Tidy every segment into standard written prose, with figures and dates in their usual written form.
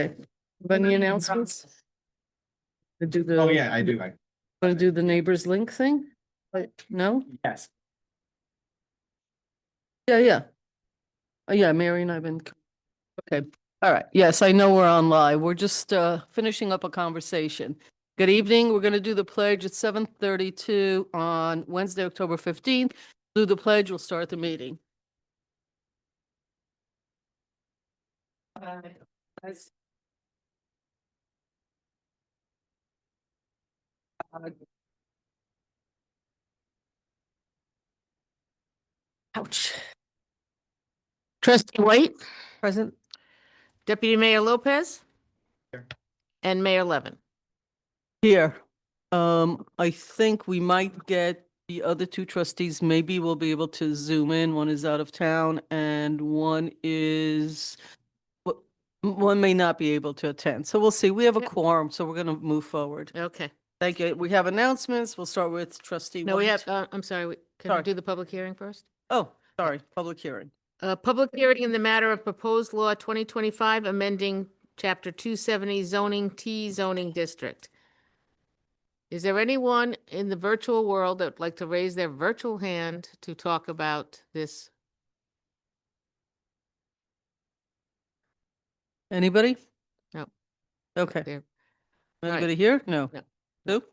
Okay. Any announcements? To do the. Oh, yeah, I do. Want to do the neighbors link thing? No? Yes. Yeah. Yeah, Mary and I've been. Okay, all right. Yes, I know we're on live. We're just finishing up a conversation. Good evening. We're going to do the pledge at 7:32 on Wednesday, October 15th. Do the pledge, we'll start the meeting. Ouch. Trustee White, Present. Deputy Mayor Lopez. Here. And Mayor Levin. Here, I think we might get the other two trustees, maybe we'll be able to zoom in. One is out of town and one may not be able to attend. So we'll see. We have a Yep. quorum, so we're going to move forward. Okay. Thank you. We have announcements. We'll start with trustee No, we White. have, I'm sorry, can we Sorry. do the public hearing first? Oh, sorry, public hearing. Public hearing in the matter of proposed law 2025 amending chapter 270 zoning T zoning district. Is there anyone in the virtual world that would like to raise their virtual hand to talk about this? Anybody? No. Okay. There. right. Anybody here? No. No. Who?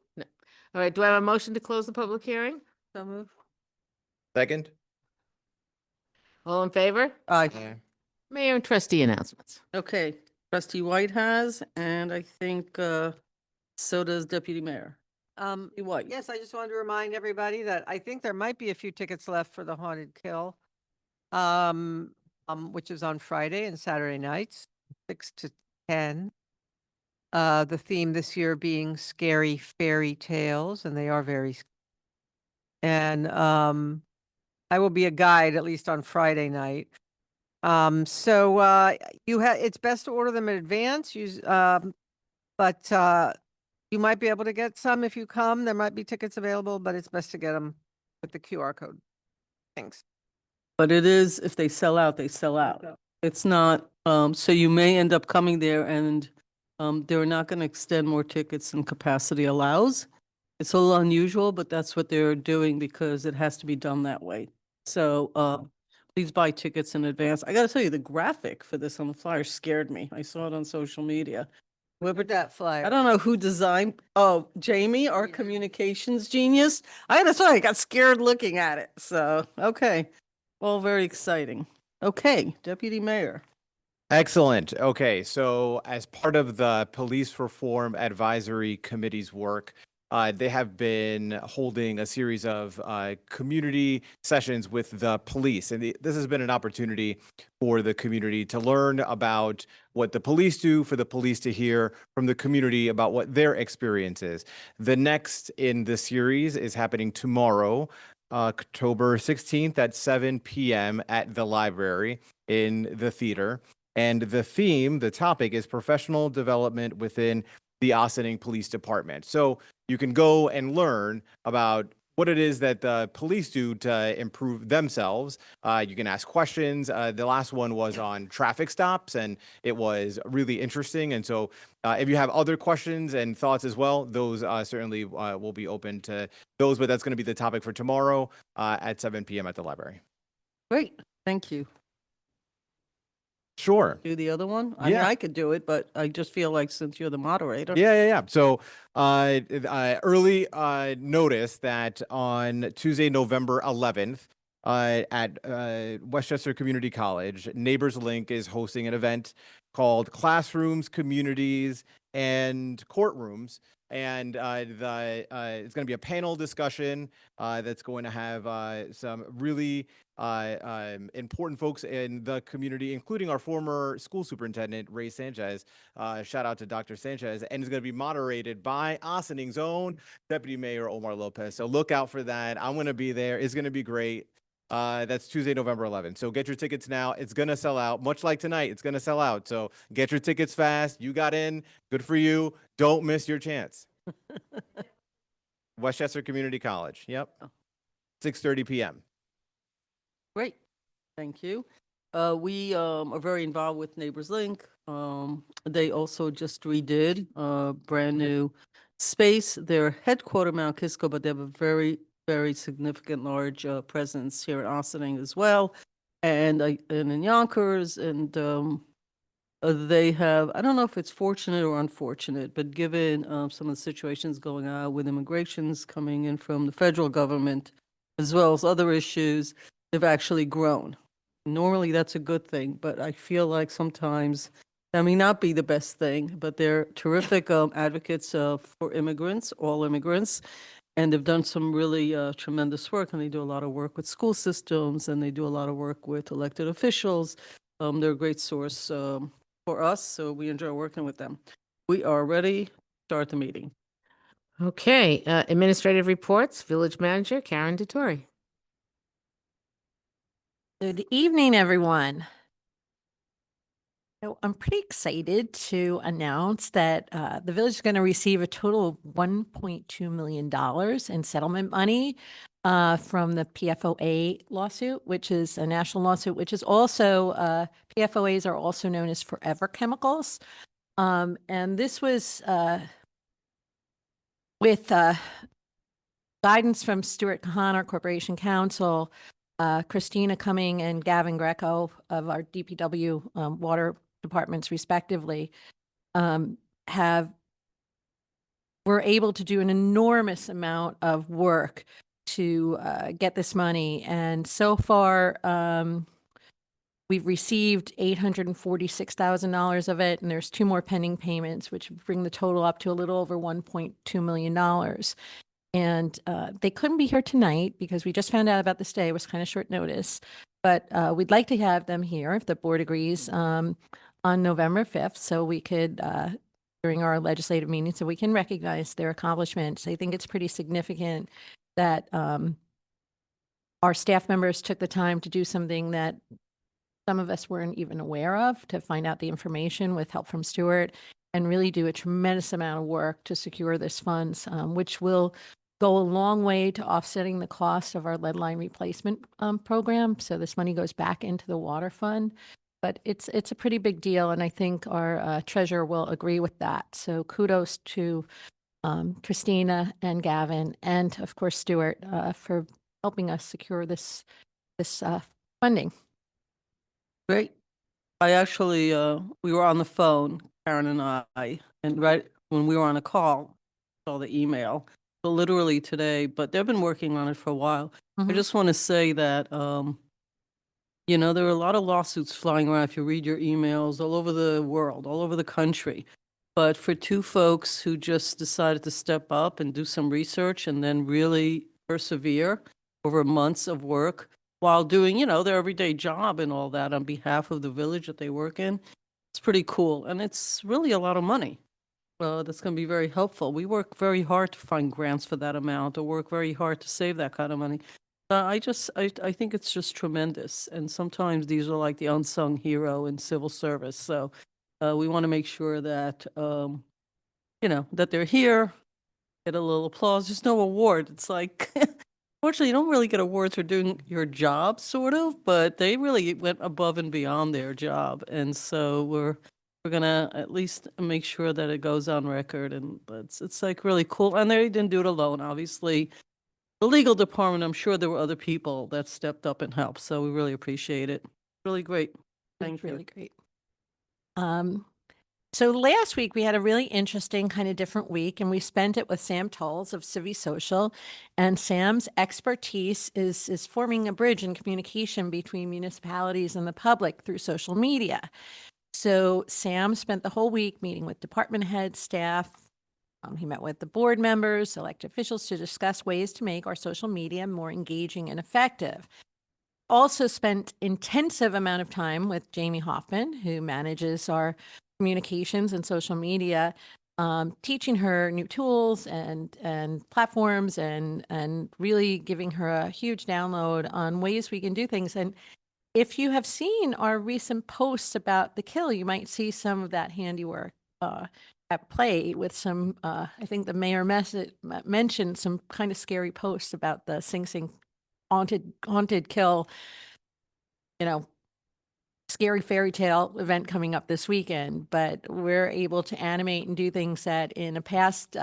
All right, do I have a motion to close the public hearing? So move. Second? All in favor? Aye. Mayor and trustee announcements. Okay. Trustee White has, and I think so does Deputy Mayor. White. Yes, I just wanted to remind everybody that I think there might be a few tickets left for the Haunted Kill, which is on Friday and Saturday nights, 6 to 10. The theme this year being scary fairy tales, and they are very. And I will be a guide at least on Friday night. So it's best to order them in advance. But you might be able to get some if you come. There might be tickets available, but it's best to get them with the QR code. Thanks. But it is, if they sell out, they sell out. It's not, so you may end up coming there and they're not going to extend more tickets than capacity allows. It's a little unusual, but that's what they're doing because it has to be done that way. So please buy tickets in advance. I got to tell you, the graphic for this on the flyer scared me. I saw it on social media. Whoever that flyer. I don't know who designed, Jamie, our communications genius. I gotta say, I got scared looking at it. So, okay. All very exciting. Okay, Deputy Mayor. Excellent. Okay, so as part of the Police Reform Advisory Committee's work, they have been holding a series of community sessions with the police. And this has been an opportunity for the community to learn about what the police do, for the police to hear from the community about what their experience is. The next in the series is happening tomorrow, October 16th at 7 p.m. at the library in the theater. And the topic is professional development within the Ossining Police Department. So you can go and learn about what it is that the police do to improve themselves. You can ask questions. The last one was on traffic stops, and it was really interesting. And so if you have other questions and thoughts as well, those certainly will be open to those. But that's going to be the topic for tomorrow at 7 p.m. at the library. Great, thank you. Sure. Do the other one? I mean, I could do it, but I just feel like since you're the moderator. Yeah. So early notice that on Tuesday, November 11th, at Westchester Community College, Neighbors Link is hosting an event called Classrooms, Communities, and Courtrooms. And it's going to be a panel discussion that's going to have some really important folks in the community, including our former school superintendent, Ray Sanchez. Shout out to Dr. Sanchez. And it's going to be moderated by Ossining's own Deputy Mayor Omar Lopez. So look out for that. I'm going to be there. It's going to be great. That's Tuesday, November 11th. So get your tickets now. It's going to sell out. Much like tonight, it's going to sell out. So get your tickets fast. You got in. Good for you. Don't miss your chance. Westchester Community College. Yep. 6:30 p.m. Great, thank you. We are very involved with Neighbors Link. They also just redid a brand new space. Their headquarter Mount Kisco, but they have a very, very significant large presence here in Ossining as well, and in Yonkers. And they have, I don't know if it's fortunate or unfortunate, but given some of the situations going on with immigrations coming in from the federal government, as well as other issues, they've actually grown. Normally, that's a good thing, but I feel like sometimes that may not be the best thing, but they're terrific advocates for immigrants, all immigrants, and they've done some really tremendous work, and they do a lot of work with school systems, and they do a lot of work with elected officials. They're a great source for us, so we enjoy working with them. We are ready to start the meeting. Okay, administrative reports, Village Manager Karen DeTore. Good evening, everyone. So I'm pretty excited to announce that the village is going to receive a total of $1.2 million in settlement money from the PFOA lawsuit, which is a national lawsuit, which is also, PFOAs are also known as forever chemicals. And this was with guidance from Stuart Kahan, our Corporation Counsel, Christina Cumming and Gavin Greco of our DPW water departments respectively, were able to do an enormous amount of work to get this money. And so far, we've received $846,000 of it, and there's 2 more pending payments, which would bring the total up to a little over $1.2 million. And they couldn't be here tonight because we just found out about this day. It was kind of short notice. But we'd like to have them here, if the board agrees, on November 5th, so we could, during our legislative meeting, so we can recognize their accomplishments. I think it's pretty significant that our staff members took the time to do something that some of us weren't even aware of, to find out the information with help from Stuart, and really do a tremendous amount of work to secure this funds, which will go a long way to offsetting the cost of our lead line replacement program. So this money goes back into the water fund, but it's a pretty big deal, and I think our treasurer will agree with that. So kudos to Christina and Gavin, and of course Stuart, for helping us secure this funding. Great. I actually, we were on the phone, Karen and I, and right when we were on a call, saw the email. So literally today, but they've been working on it for a while. I just want to say that, you know, there are a lot of lawsuits flying around if you read your emails all over the world, all over the country. But for 2 folks who just decided to step up and do some research and then really persevere over months of work while doing, you know, their everyday job and all that on behalf of the village that they work in, it's pretty cool. And it's really a lot of money. That's going to be very helpful. We work very hard to find grants for that amount, or work very hard to save that kind of money. I think it's just tremendous. And sometimes these are like the unsung hero in civil service. So we want to make sure that, you know, that they're here, get a little applause. There's no award. It's like, fortunately, you don't really get awards for doing your job, sort of, but they really went above and beyond their job. And so we're gonna at least make sure that it goes on record, and it's like really cool. And they didn't do it alone, obviously. The legal department, I'm sure there were other people that stepped up and helped, so we really appreciate it. Really great. Thank you. Really great. So last week we had a really interesting kind of different week, and we spent it with Sam Tolles of Civi Social. And Sam's expertise is forming a bridge in communication between municipalities and the public through social media. So Sam spent the whole week meeting with department heads, staff. He met with the board members, elected officials, to discuss ways to make our social media more engaging and effective. Also spent intensive amount of time with Jamie Hoffman, who manages our communications and social media, teaching her new tools and platforms, and really giving her a huge download on ways we can do things. And if you have seen our recent posts about the kill, you might see some of that handiwork at play with some, I think the mayor mentioned some kind of scary posts about the Sing Sing haunted kill, you know, scary fairy tale event coming up this weekend, but we're able to animate and do things that in a past,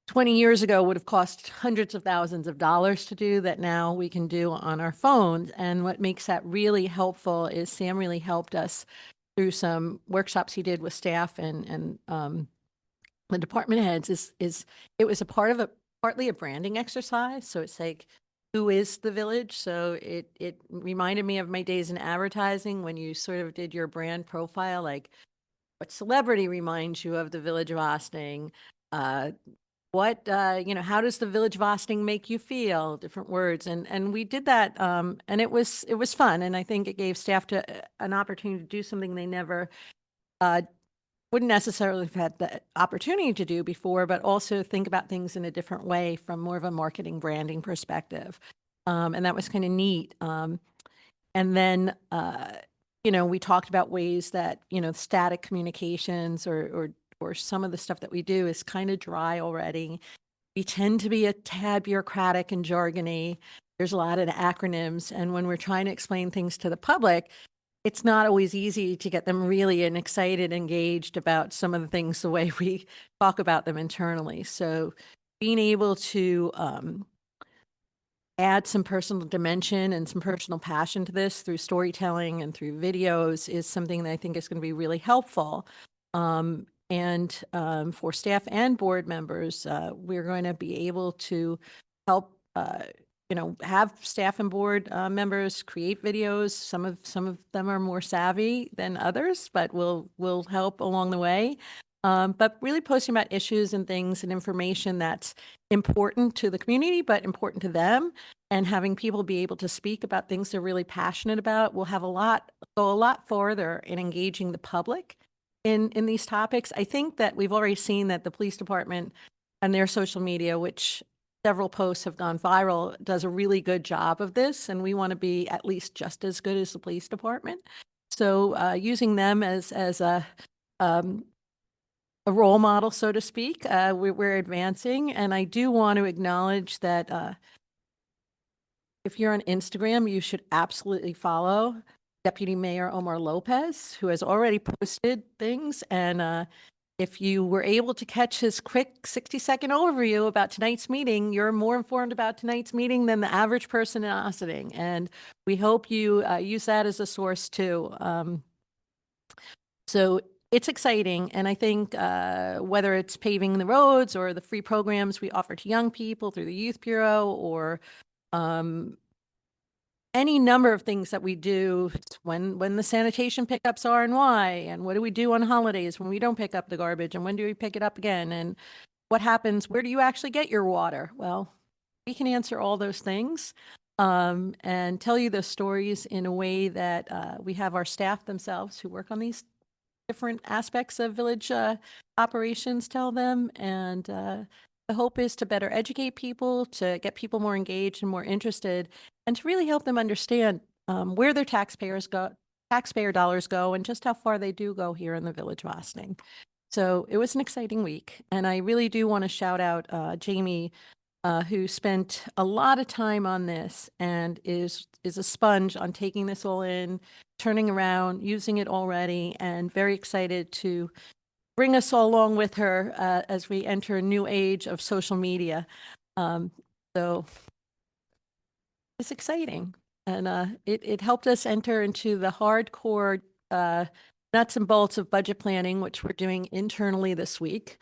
20 years ago would have cost hundreds of thousands of dollars to do, that now we can do on our phones. And what makes that really helpful is Sam really helped us through some workshops he did with staff and the department heads. Is it was a part of partly a branding exercise. So it's like, who is the village? So it reminded me of my days in advertising when you sort of did your brand profile, like what celebrity reminds you of the village of Austin? How does the village of Austin make you feel? Different words. And we did that. And it was fun. And I think it gave staff an opportunity to do something they never, wouldn't necessarily have had the opportunity to do before, but also think about things in a different way from more of a marketing branding perspective. And that was kind of neat. And then, we talked about ways that, static communications or some of the stuff that we do is kind of dry already. We tend to be a tad bureaucratic and jargony. There's a lot of acronyms. And when we're trying to explain things to the public, it's not always easy to get them really excited, engaged about some of the things the way we talk about them internally. So being able to add some personal dimension and some personal passion to this through storytelling and through videos is something that I think is going to be really helpful. For staff and board members, we're going to be able to help have staff and board members create videos. Some of them are more savvy than others, but will help along the way. But really posting about issues and things and information that's important to the community, but important to them, and having people be able to speak about things they're really passionate about will go a lot farther in engaging the public in these topics. I think that we've already seen that the police department and their social media, which several posts have gone viral, does a really good job of this, and we want to be at least just as good as the police department. So using them as a role model, so to speak, we're advancing. And I do want to acknowledge that if you're on Instagram, you should absolutely follow Deputy Mayor Omar Lopez, who has already posted things. And if you were able to catch his quick 60-second overview about tonight's meeting, you're more informed about tonight's meeting than the average person in Austin. And we hope you use that as a source too. So it's exciting. And I think whether it's paving the roads or the free programs we offer to young people through the Youth Bureau, or any number of things that we do, when the sanitation pickups are and why, and what do we do on holidays when we don't pick up the garbage, and when do we pick it up again, and what happens, where do you actually get your water? Well, we can answer all those things and tell you those stories in a way that we have our staff themselves who work on these different aspects of village operations tell them. And the hope is to better educate people, to get people more engaged and more interested, and to really help them understand where their taxpayer dollars go, and just how far they do go here in the village of Austin. So it was an exciting week. And I really do want to shout out Jamie, who spent a lot of time on this and is a sponge on taking this all in, turning around, using it already, and very excited to bring us all along with her as we enter a new age of social media. So it's exciting. And it helped us enter into the hardcore nuts and bolts of budget planning, which we're doing internally this week,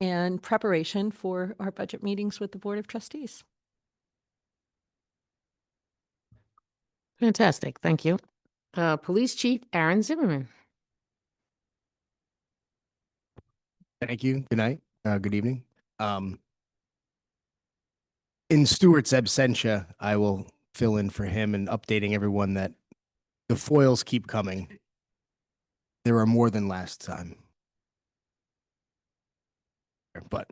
and preparation for our budget meetings with the Board of Trustees. Fantastic. Thank you. Police Chief Aaron Zimmerman. Thank you. Good night. Good evening. In Stuart's absentia, I will fill in for him and updating everyone that the foils keep coming. There are more than last time. But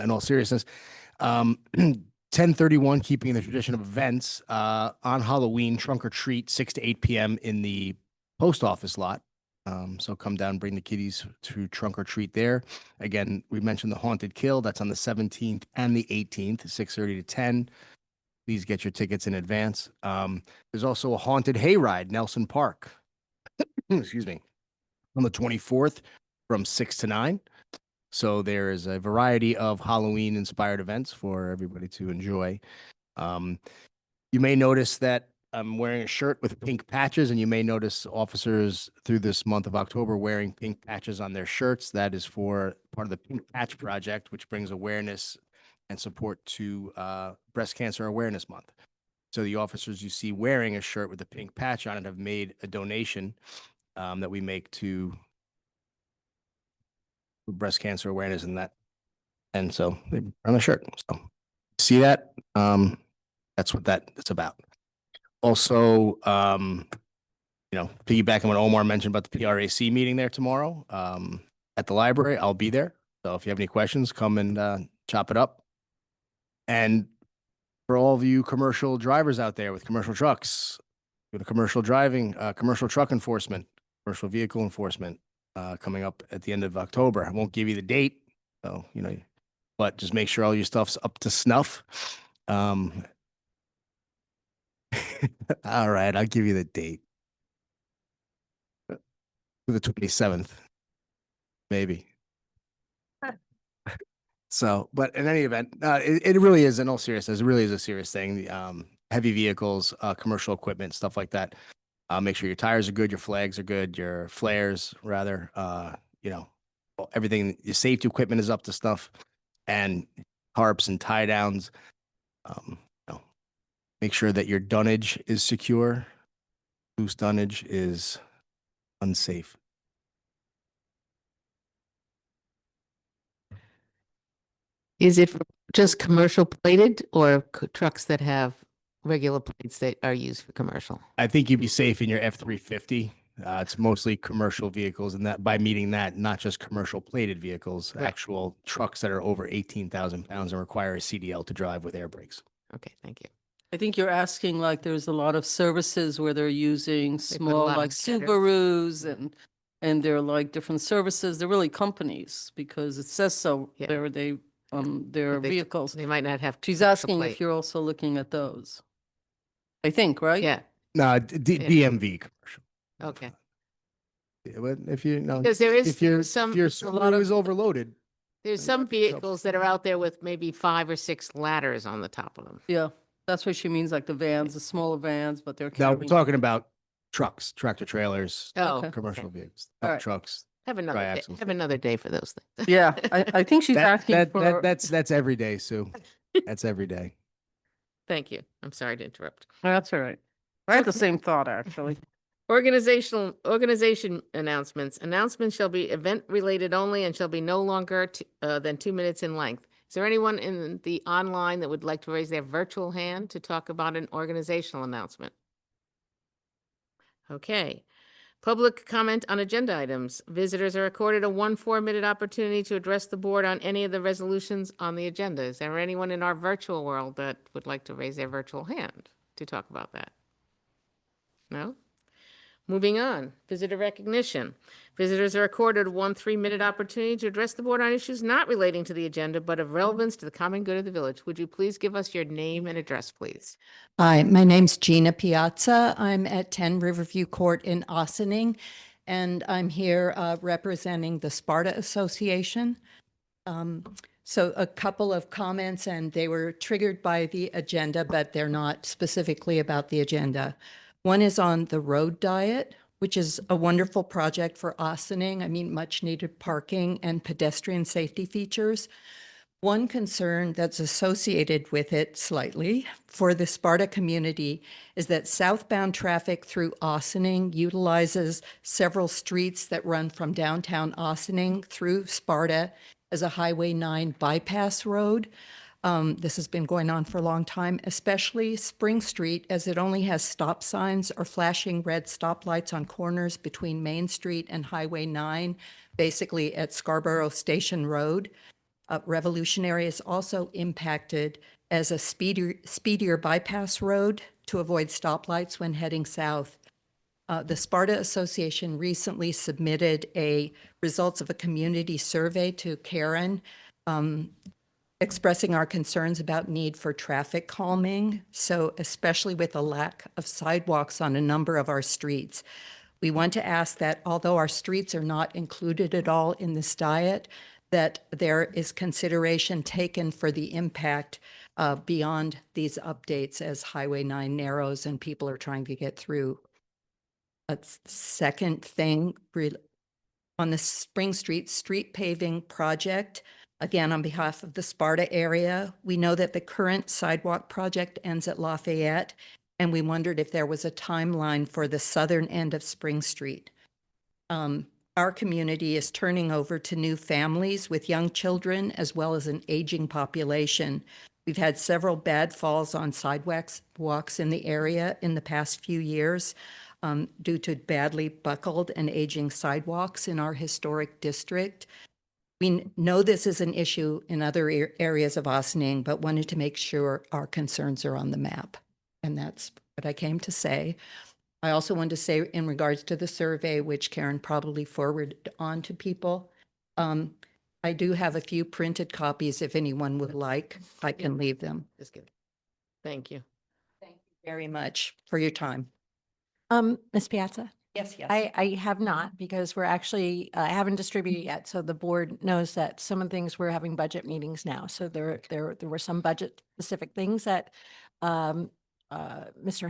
in all seriousness, 1031, keeping the tradition of events on Halloween, trunk or treat, 6 to 8 p.m. in the post office lot. So come down, bring the kiddies to trunk or treat there. Again, we mentioned the Haunted Kill. That's on the 17th and the 18th, 6:30 to 10. please get your tickets in advance. There's also a haunted hayride, Nelson Park. Excuse me, on the 24th from 6 to 9. So there is a variety of Halloween inspired events for everybody to enjoy. You may notice that I'm wearing a shirt with pink patches, and you may notice officers through this month of October wearing pink patches on their shirts. That is for part of the Pink Patch Project, which brings awareness and support to Breast Cancer Awareness Month. So the officers you see wearing a shirt with a pink patch on it have made a donation that we make to breast cancer awareness and that. And so they on a shirt. So see that? That's what it's about. Also, piggybacking on what Omar mentioned about the PRAC meeting there tomorrow at the library, I'll be there. So if you have any questions, come and chop it up. And for all of you commercial drivers out there with commercial trucks, with a commercial driving, commercial truck enforcement, commercial vehicle enforcement coming up at the end of October. I won't give you the date, so but just make sure all your stuff's up to snuff. All right, I'll give you the date. The 27th, maybe. So, but in any event, it really is, in all seriousness, it really is a serious thing. Heavy vehicles, commercial equipment, stuff like that. Make sure your tires are good, your flags are good, your flares, rather. Everything, your safety equipment is up to stuff, and tarps and tie downs. Make sure that your dunnage is secure. Loose dunnage is unsafe. Is it just commercial plated or trucks that have regular plates that are used for commercial? I think you'd be safe in your F-350. It's mostly commercial vehicles, and that by meeting that, not just commercial plated vehicles, Right. actual trucks that are over 18,000 pounds and require a CDL to drive with air brakes. Okay, thank you. I think you're asking, like, there's a lot of services where they're using They put a small, lot like of headers. Subarus and they're like different services. They're really companies because it says so. Yeah. Their But they- vehicles. They might not have. She's commercial asking plate. if you're also looking at those. I think, right? Yeah, No, Yeah. DMV commercial. okay. Yeah, but if you know, Because there is if your some, if your a lot Subaru of- is overloaded, there's some vehicles that are out there with maybe 5 or 6 ladders on the top of them. Yeah. That's what she means, like the vans, the smaller vans, but they're now we're carrying. talking about trucks, tractor trailers, Oh, Okay. commercial okay. vehicles, All dump right. trucks. Have another day, Tri-axles. have another day for those things. Yeah, I think she's asking for. That's every day, Sue. That's every day. Thank you. I'm sorry to interrupt. That's all right. I had the same thought, actually. Organization announcements. Announcements shall be event related only and shall be no longer than 2 minutes in length. Is there anyone in the online that would like to raise their virtual hand to talk about an organizational announcement? Okay. Public comment on agenda items. Visitors are accorded a 4-minute opportunity to address the board on any of the resolutions on the agenda. Is there anyone in our virtual world that would like to raise their virtual hand to talk about that? No? Moving on, visitor recognition. Visitors are accorded 3-minute opportunity to address the board on issues not relating to the agenda, but of relevance to the common good of the village. Would you please give us your name and address, please? Hi, my name's Gina Piazza. I'm at 10 Riverview Court in Ossining, and I'm here representing the Sparta Association. So a couple of comments, and they were triggered by the agenda, but they're not specifically about the agenda. One is on the road diet, which is a wonderful project for Ossining. I mean, much needed parking and pedestrian safety features. One concern that's associated with it slightly for the Sparta community is that southbound traffic through Ossining utilizes several streets that run from downtown Ossining through Sparta as a Highway 9 bypass road. This has been going on for a long time, especially Spring Street, as it only has stop signs or flashing red stoplights on corners between Main Street and Highway 9, basically at Scarborough Station Road. Revolutionary is also impacted as a speedier bypass road to avoid stoplights when heading south. The Sparta Association recently submitted results of a community survey to Karen, expressing our concerns about need for traffic calming. So especially with the lack of sidewalks on a number of our streets. We want to ask that although our streets are not included at all in this diet, that there is consideration taken for the impact beyond these updates as Highway 9 narrows and people are trying to get through. A second thing, on the Spring Street paving project, again, on behalf of the Sparta area, we know that the current sidewalk project ends at Lafayette, and we wondered if there was a timeline for the southern end of Spring Street. Our community is turning over to new families with young children as well as an aging population. We've had several bad falls on walks in the area in the past few years due to badly buckled and aging sidewalks in our historic district. We know this is an issue in other areas of Ossining, but wanted to make sure our concerns are on the map. And that's what I came to say. I also wanted to say in regards to the survey, which Karen probably forwarded on to people, I do have a few printed copies if anyone would like. I can leave them. Just kidding. Thank you. Thank you very much for your time. Ms. Piazza? Yes, yes. I have not because we're actually, I haven't distributed yet. So the board knows that some of the things we're having budget meetings now. So there were some budget specific things that Mr.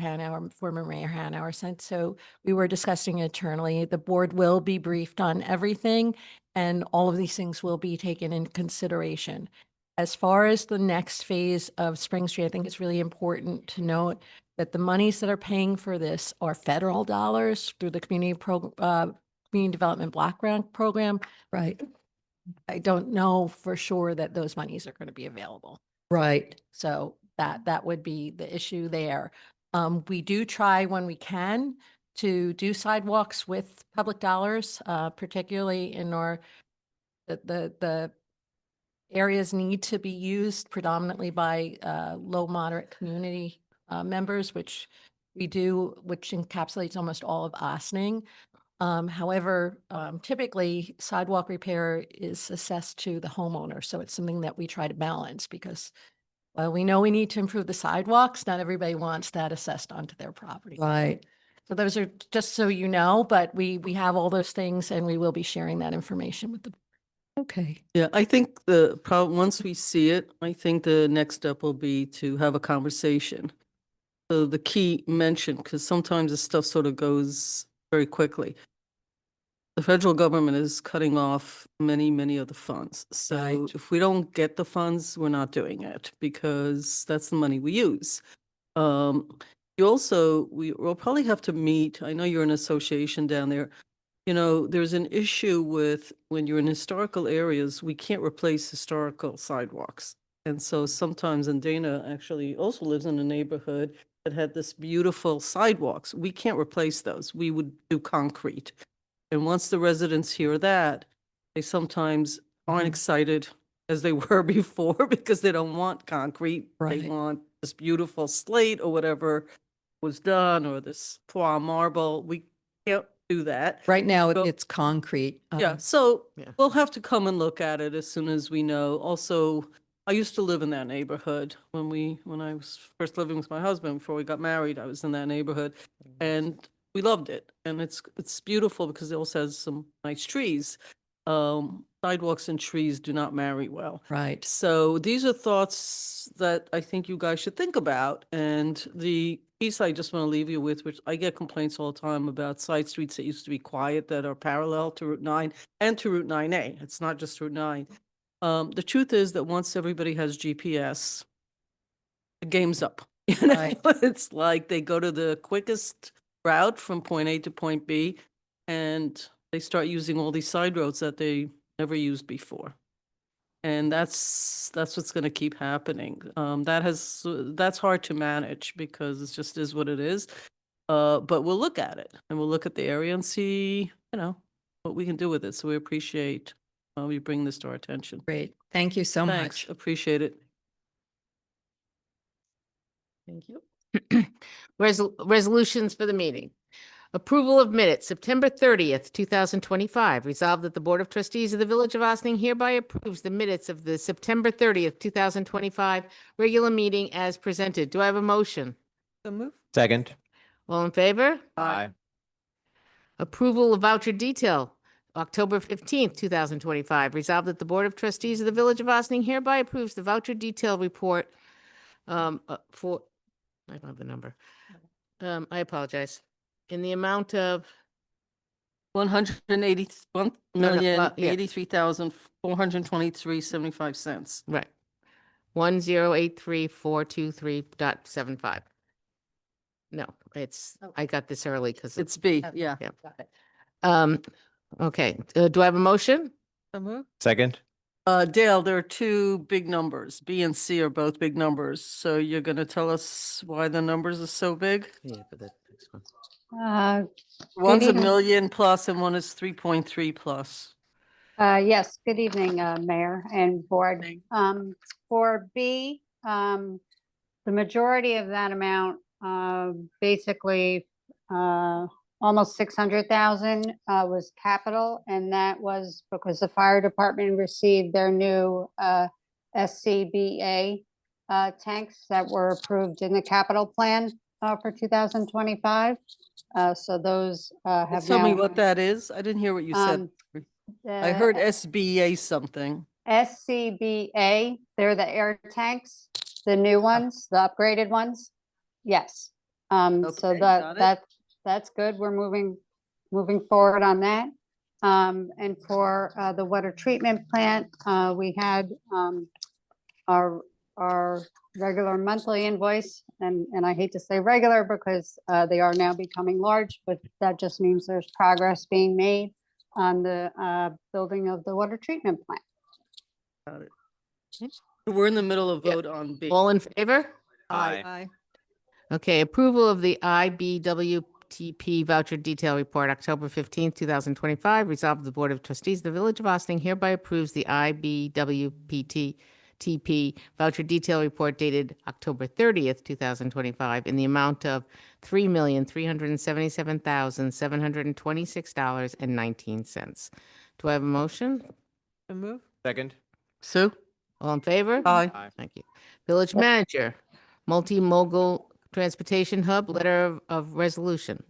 Hanauer, former Mayor Hanauer sent. So we were discussing internally. The board will be briefed on everything and all of these things will be taken into consideration. As far as the next phase of Spring Street, I think it's really important to note that the monies that are paying for this are federal dollars through the Community Development Block Grant Program. Right, I don't know for sure that those monies are going to be available. right. So that would be the issue there. We do try when we can to do sidewalks with public dollars, particularly in the areas need to be used predominantly by low moderate community members, which we do, which encapsulates almost all of Ossining. However, typically sidewalk repair is assessed to the homeowner. So it's something that we try to balance because while we know we need to improve the sidewalks, not everybody wants that assessed onto their property. Right. So those are just so you know, but we have all those things and we will be sharing that information with the. Okay. Yeah, I think the problem, once we see it, I think the next step will be to have a conversation. So the key mention, because sometimes this stuff sort of goes very quickly. The federal government is cutting off many of the funds. So Right. if we don't get the funds, we're not doing it because that's the money we use. We'll probably have to meet, I know you're an association down there. You know, there's an issue with when you're in historical areas, we can't replace historical sidewalks. And so sometimes, and Dana actually also lives in a neighborhood that had this beautiful sidewalks. We can't replace those. We would do concrete. And once the residents hear that, they sometimes aren't excited as they were before because they don't want concrete. They Right. want this beautiful slate or whatever was done or this poor marble. We can't do that. Right now, Well- it's concrete. Yeah, so Yeah. we'll have to come and look at it as soon as we know. Also, I used to live in that neighborhood when I was first living with my husband before we got married. I was in that neighborhood and we loved it. And it's beautiful because it also has some nice trees. Sidewalks and trees do not marry well. Right. So these are thoughts that I think you guys should think about. And the piece I just want to leave you with, which I get complaints all the time about side streets that used to be quiet that are parallel to Route 9 and to Route 9A. It's not just Route 9. The truth is that once everybody has GPS, the game's up. You know, Right. it's like they go to the quickest route from point A to point B, and they start using all these side roads that they never used before. And that's what's going to keep happening. That's hard to manage because it just is what it is. But we'll look at it and we'll look at the area and see, what we can do with it. So we appreciate you bring this to our attention. Great. Thank you so Thanks. much. Appreciate it. Thank you. Resolutions for the meeting. Approval of minutes, September 30th, 2025. Resolved that the Board of Trustees of the Village of Ossining hereby approves the minutes of the September 30th, 2025 regular meeting as presented. Do I have a motion? So move. Second. All in favor? Aye. Approval of voucher detail, October 15th, 2025. Resolved that the Board of Trustees of the Village of Ossining hereby approves the voucher detail report for, I don't have the number. I apologize. In the amount of, 181 No, no, million, well, yeah. 83,423.75 cents. right, 1083423.75. No, I got this early because It's B, yeah. Yeah. Okay, do I have a motion? So move. Second. Dale, there are two big numbers. B and C are both big numbers. So you're gonna tell us why the numbers are so big? Yeah, but that next one. One's a evening. million plus and one is 3.3 plus. Yes, good evening, Mayor and Board. For B, the majority of that amount, basically, almost 600,000 was capital, and that was because the fire department received their new SCBA tanks that were approved in the capital plan for 2025. So those have Tell me now. what that is. I didn't hear what you said. I heard SBA something. SCBA, they're the air tanks, the new ones, the upgraded ones. Yes. So Okay, got it. that's good. We're moving forward on that. And for the water treatment plant, we had our regular monthly invoice, and I hate to say regular because they are now becoming large, but that just means there's progress being made on the building of the water treatment plant. Got it. We're in the middle of Yep. vote on B. All in favor? Aye. Okay, approval of the IBWTP voucher detail report, October 15th, 2025. Resolved the Board of Trustees of the Village of Ossining hereby approves the IBWTP voucher detail report dated October 30th, 2025 in the amount of $3,377,726.19. Do I have a motion? So move. Second. Sue? All in favor? Aye. Aye. Thank you. Village Manager, Multimodal Transportation Hub, Letter of Resolution.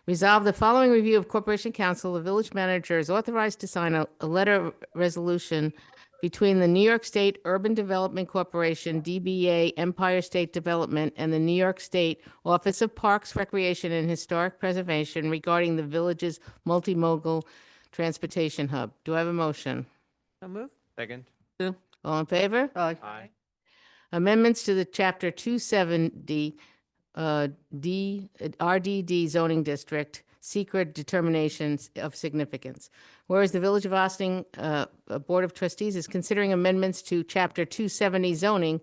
Resolve the following review of Corporation Council, the village manager is authorized to sign a letter of resolution between the New York State Urban Development Corporation, DBA Empire State Development, and the New York State Office of Parks, Recreation, and Historic Preservation regarding the village's multimodal transportation hub. Do I have a motion? So move. Second. Sue? All in favor? Aye. Aye. Amendments to the Chapter 270 RDD zoning district, secret determinations of significance. Whereas the Village of Ossining Board of Trustees is considering amendments to Chapter 270 zoning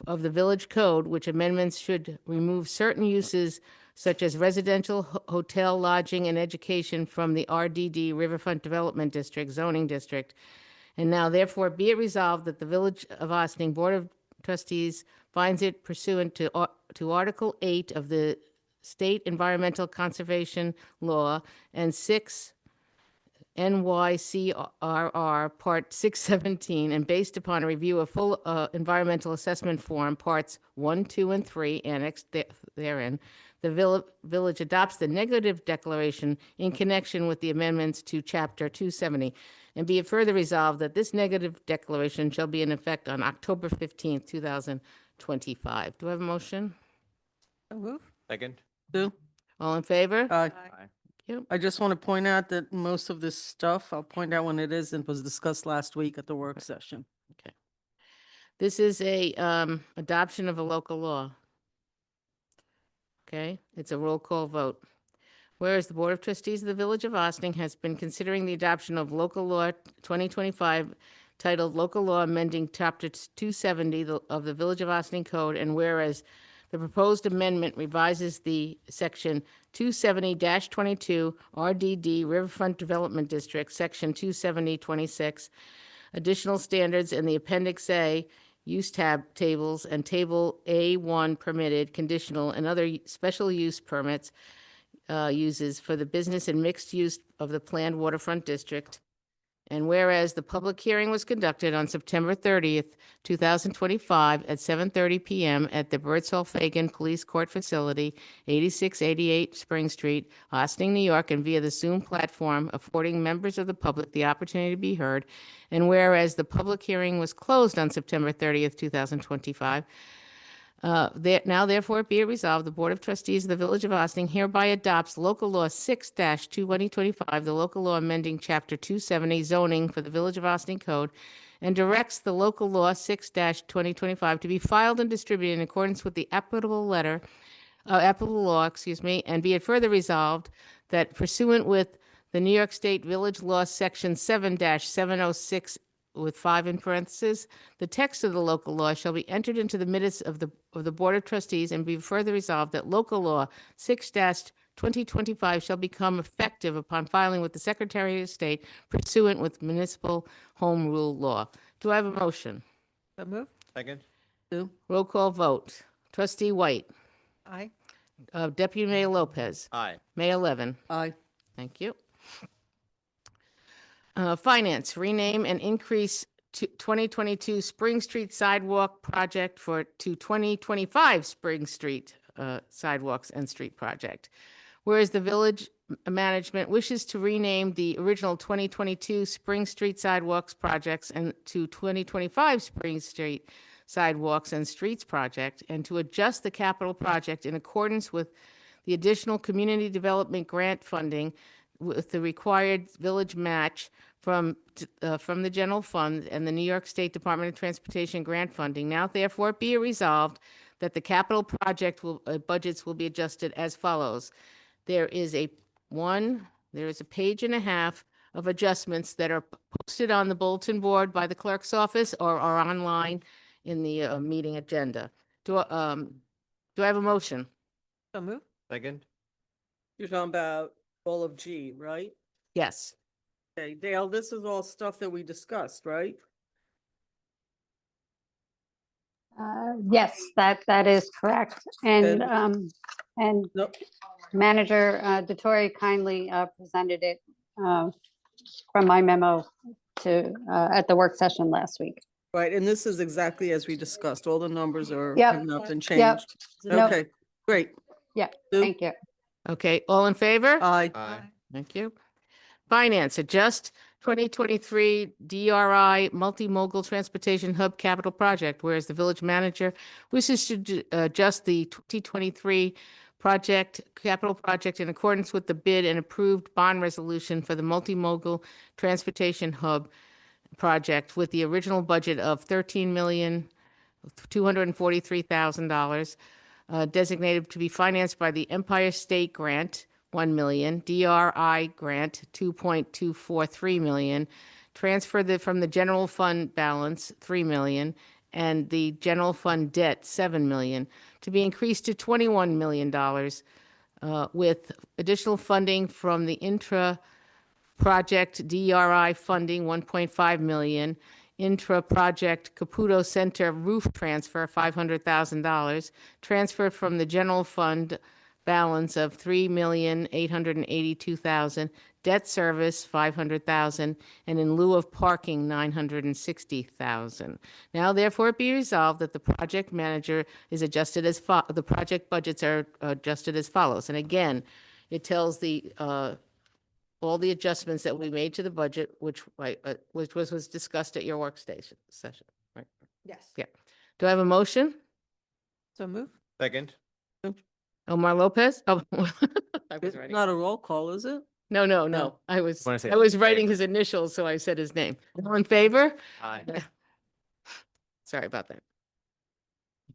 of the Village Code, which amendments should remove certain uses such as residential, hotel, lodging, and education from the RDD Riverfront Development District zoning district. And now therefore be it resolved that the Village of Ossining Board of Trustees finds it pursuant to Article 8 of the State Environmental Conservation Law and 6 NYCRR Part 617, and based upon a review of full environmental assessment form, Parts 1, 2, and 3, annexed therein, the village adopts the negative declaration in connection with the amendments to Chapter 270. And be it further resolved that this negative declaration shall be in effect on October 15th, 2025. Do I have a motion? So move. Second. Sue? All in favor? Aye. Yep. I just want to point out that most of this stuff, I'll point out when it is, and was discussed last week at the work session. This is a adoption of a local law. Okay, it's a roll call vote. Whereas the Board of Trustees of the Village of Ossining has been considering the adoption of Local Law 2025 titled Local Law Amending Chapter 270 of the Village of Ossining Code, and whereas the proposed amendment revises the Section 270-22 RDD Riverfront Development District, Section 270-26, additional standards in the Appendix A, use tables, and Table A1 permitted, conditional, and other special use permits, uses for the business and mixed use of the planned waterfront district. And whereas the public hearing was conducted on September 30th, 2025 at 7:30 PM at the Birdsall Fagan Police Court Facility, 8688 Spring Street, Austin, New York, and via the Zoom platform, affording members of the public the opportunity to be heard. And whereas the public hearing was closed on September 30th, 2025, now therefore be it resolved, the Board of Trustees of the Village of Austin hereby adopts Local Law 6-2025, the local law amending Chapter 270 zoning for the Village of Austin Code, and directs the Local Law 6-2025 to be filed and distributed in accordance with the applicable law, and be it further resolved that pursuant with the New York State Village Law Section 7-706 with 5 in parentheses, the text of the local law shall be entered into the minutes of the Board of Trustees, and be further resolved that local law 6-2025 shall become effective upon filing with the Secretary of State pursuant with municipal home rule law. Do I have a motion? So moved. Second. Sue? Roll call vote. Trustee White, Aye. Deputy Mayor Lopez, Aye. Mayor Levin. Aye. Thank you. Finance, rename and increase to 2022 Spring Street Sidewalk Project to 2025 Spring Street Sidewalks and Street Project. Whereas the village management wishes to rename the original 2022 Spring Street Sidewalks Projects and to 2025 Spring Street Sidewalks and Streets Project, and to adjust the capital project in accordance with the additional community development grant funding with the required village match from the general fund and the New York State Department of Transportation grant funding. Now therefore be it resolved that the capital project budgets will be adjusted as follows. There is a page and a half of adjustments that are posted on the bulletin board by the clerk's office or are online in the meeting agenda. Do I have a motion? So moved. Second. You're talking about all of G, right? Yes. Okay, Dale, this is all stuff that we discussed, right? Yes, that is correct. And, and Nope. Manager Dettori kindly presented it from my memo to, at the work session last week. Right, and this is exactly as we discussed. All the numbers are Yep, have not been yep. changed. Nope. Okay, great. Yeah, Sue? thank you. Okay, all in favor? Aye. Thank you. Finance, adjust 2023 DRI Multimodal Transportation Hub Capital Project, whereas the village manager wishes to adjust the 2023 capital project in accordance with the bid and approved bond resolution for the Multimodal Transportation Hub project with the original budget of $13,243,000, designated to be financed by the Empire State Grant, 1 million, DRI grant, 2.243 million, transfer from the general fund balance, 3 million, and the general fund debt, 7 million, to be increased to $21 million, with additional funding from the intra-project DRI funding, 1.5 million, intra-project Caputo Center roof transfer, $500,000, transfer from the general fund balance of $3,882,000, debt service $500,000, and in lieu of parking $960,000. Now therefore be resolved that the project manager is adjusted as the project budgets are adjusted as follows. And again, it tells the all the adjustments that we made to the budget, which was discussed at your workstation session, right? Yes. Yeah. Do I have a motion? So moved. Second. Omar Lopez? Oh, I was It's writing. not a roll call, is it? No. No. I was Wanna say I was in writing favor? his initials, so I said his name. All in favor? Aye. Sorry about that.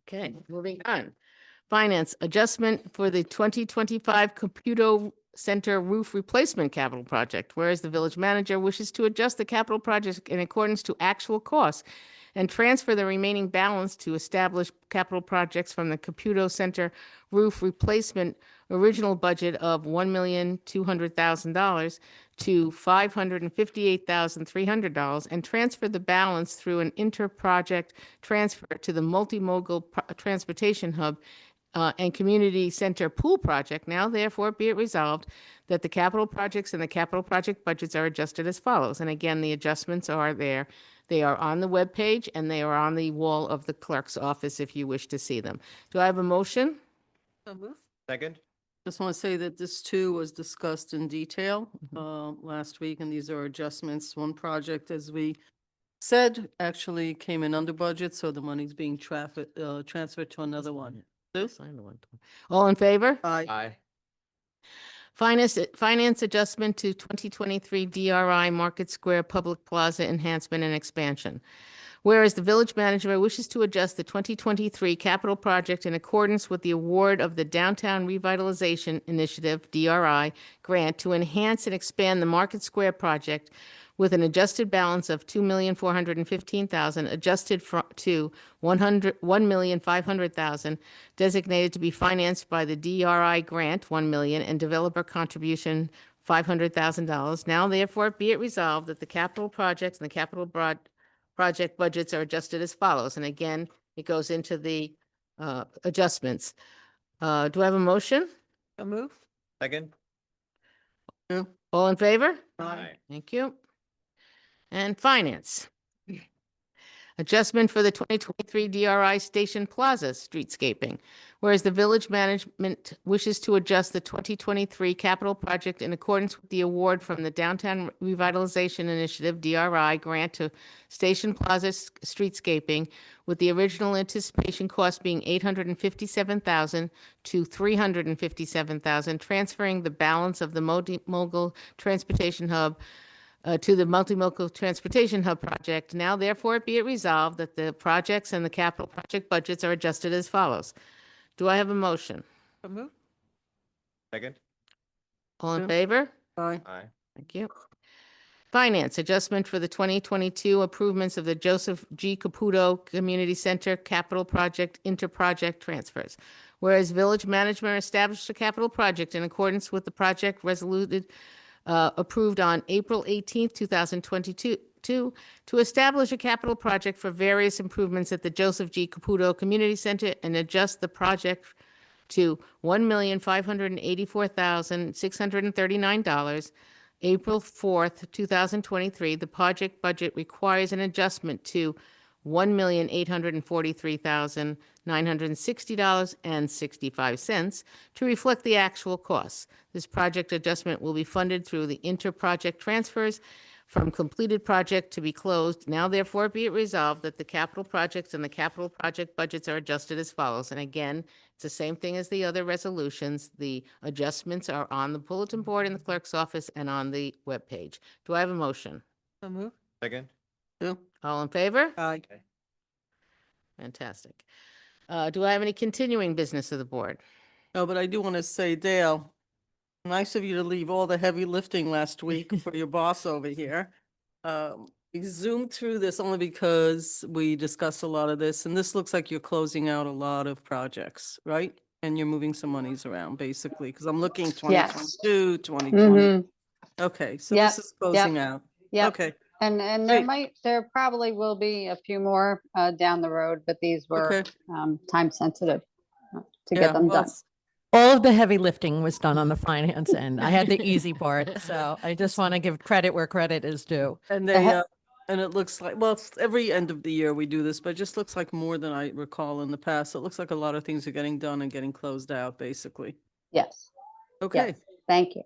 Okay, moving on. Finance, adjustment for the 2025 Caputo Center roof replacement capital project, whereas the village manager wishes to adjust the capital project in accordance to actual costs and transfer the remaining balance to establish capital projects from the Caputo Center roof replacement original budget of $1,200,000 to $558,300 and transfer the balance through an inter-project transfer to the multimodal transportation hub and Community Center Pool Project. Now therefore be it resolved that the capital projects and the capital project budgets are adjusted as follows. And again, the adjustments are there. They are on the webpage and they are on the wall of the clerk's office if you wish to see them. Do I have a motion? So moved. Second? Just want to say that this too was discussed in detail last week, and these are adjustments. One project, as we said, actually came in under budget, so the money's being transferred to another one. Sue? Sign the one. All in favor? Aye. Finance adjustment to 2023 DRI Market Square Public Plaza Enhancement and Expansion. Whereas the village manager wishes to adjust the 2023 capital project in accordance with the award of the Downtown Revitalization Initiative, DRI, grant to enhance and expand the Market Square project with an adjusted balance of $2,415,000 adjusted to $1,500,000 designated to be financed by the DRI grant, $1 million, and developer contribution, $500,000. Now therefore be it resolved that the capital projects and the capital project budgets are adjusted as follows. And again, it goes into the adjustments. Do I have a motion? So moved. Second? Sue? All in favor? Aye. Thank you. And finance. Adjustment for the 2023 DRI Station Plaza streetscaping. Whereas the village management wishes to adjust the 2023 capital project in accordance with the award from the Downtown Revitalization Initiative, DRI, grant to Station Plaza streetscaping, with the original anticipation cost being $857,000 to $357,000, transferring the balance of the multimodal transportation hub to the multimodal transportation hub project. Now therefore be it resolved that the projects and the capital project budgets are adjusted as follows. Do I have a motion? So moved. Second? All in Yeah. favor? Aye. Aye. Thank you. Finance, adjustment for the 2022 improvements of the Joseph G. Caputo Community Center capital project interproject transfers. Whereas village management established a capital project in accordance with the project resoluted approved on April 18th, 2022, to establish a capital project for various improvements at the Joseph G. Caputo Community Center and adjust the project to $1,584,639. April 4th, 2023, the project budget requires an adjustment to $1,843,960.65 to reflect the actual costs. This project adjustment will be funded through the inter-project transfers from completed project to be closed. Now therefore be it resolved that the capital projects and the capital project budgets are adjusted as follows. And again, it's the same thing as the other resolutions. The adjustments are on the bulletin board in the clerk's office and on the webpage. Do I have a motion? So moved. Second? Sue? All in favor? Aye. Fantastic. Do I have any continuing business of the board? No, but I do want to say, Dale, nice of you to leave all the heavy lifting last week for your boss over here. We zoomed through this only because we discussed a lot of this, and this looks like you're closing out a lot of projects, right? And you're moving some monies around, basically, because I'm looking 2022, 2020. Mhm. Okay, so Yep, this is closing out. Yep. Okay, And there probably will be a few more down the road, but these were okay. time sensitive to Yeah, get them well, done. All of the heavy lifting was done on the finance end. I had the easy part. So I just want to give credit where credit is due. And The they, he- and it looks like, well, it's every end of the year we do this, but it just looks like more than I recall in the past. It looks like a lot of things are getting done and getting closed out, basically. Yes, Okay, yes, thank you.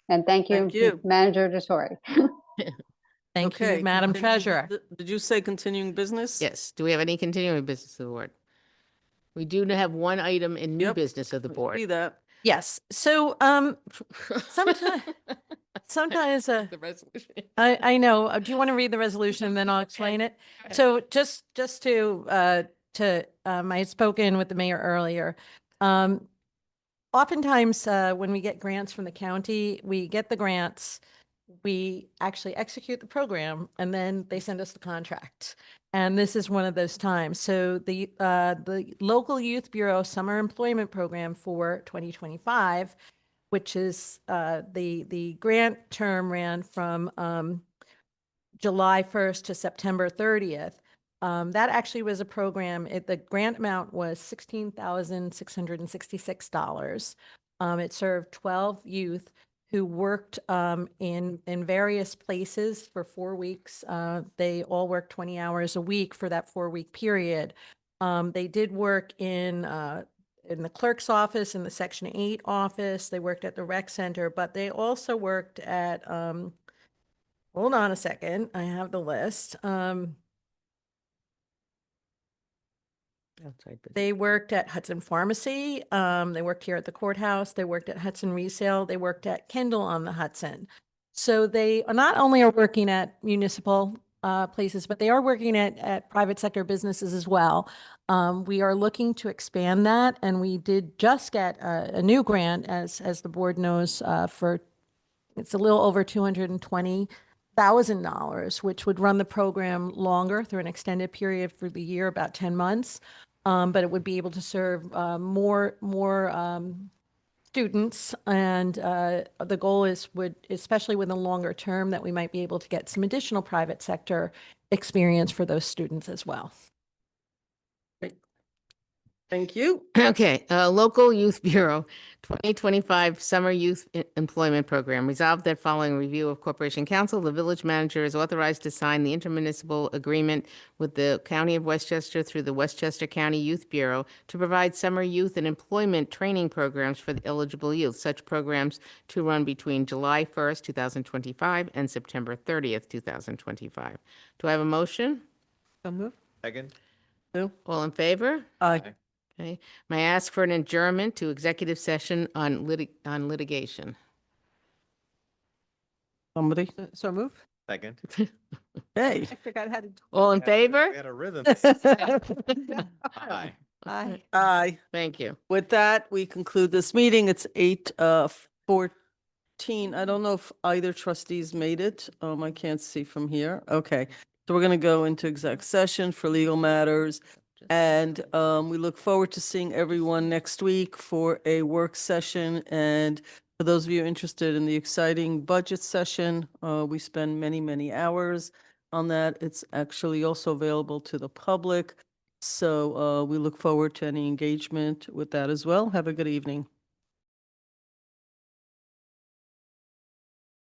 And thank Thank you, you. Manager DeTore. Thank okay. you, Madam Continue- Treasurer. Did you say continuing business? Yes. Do we have any continuing business of the board? We do have one item in new Yep. business of the I board. See that? Yes. So sometimes The resolution. I know. Do you want to read the resolution and then I'll explain it? So just to I had spoken with the mayor earlier. Oftentimes when we get grants from the county, we get the grants, we actually execute the program, and then they send us the contract. And this is one of those times. So the local youth bureau summer employment program for 2025, which is the grant term ran from July 1st to September 30th. That actually was a program, the grant amount was $16,666. It served 12 youth who worked in various places for 4 weeks. They all worked 20 hours a week for that 4-week period. They did work in the clerk's office, in the Section 8 office. They worked at the rec center, but they also worked at, hold on a second, I have the list. Outside business. They worked at Hudson Pharmacy. They worked here at the courthouse. They worked at Hudson Resale. They worked at Kendall on the Hudson. So they are not only are working at municipal places, but they are working at private sector businesses as well. We are looking to expand that, and we did just get a new grant, as the board knows, for it's a little over $220,000, which would run the program longer through an extended period for the year, about 10 months. But it would be able to serve more students, and the goal especially with a longer term, that we might be able to get some additional private sector experience for those students as well. Thank you. Okay, Local Youth Bureau, 2025 Summer Youth Employment Program. Resolved that following review of Corporation Council, the village manager is authorized to sign the intermunicipal agreement with the County of Westchester through the Westchester County Youth Bureau to provide summer youth and employment training programs for the eligible youth. Such programs to run between July 1st, 2025 and September 30th, 2025. Do I have a motion? So move. Second. All in favor? Aye. Okay. May I ask for an adjournment to executive session on litigation? Somebody? So move. Second. Hey. I forgot how to. All in favor? We had a rhythm. Aye. Aye. Aye. Thank you. With that, we conclude this meeting. It's 8:14. I don't know if either trustees made it. I can't see from here. Okay. So we're going to go into exec session for legal matters. And we look forward to seeing everyone next week for a work session. And for those of you interested in the exciting budget session, we spend many, many hours on that. It's actually also available to the public. So we look forward to any engagement with that as well. Have a good evening.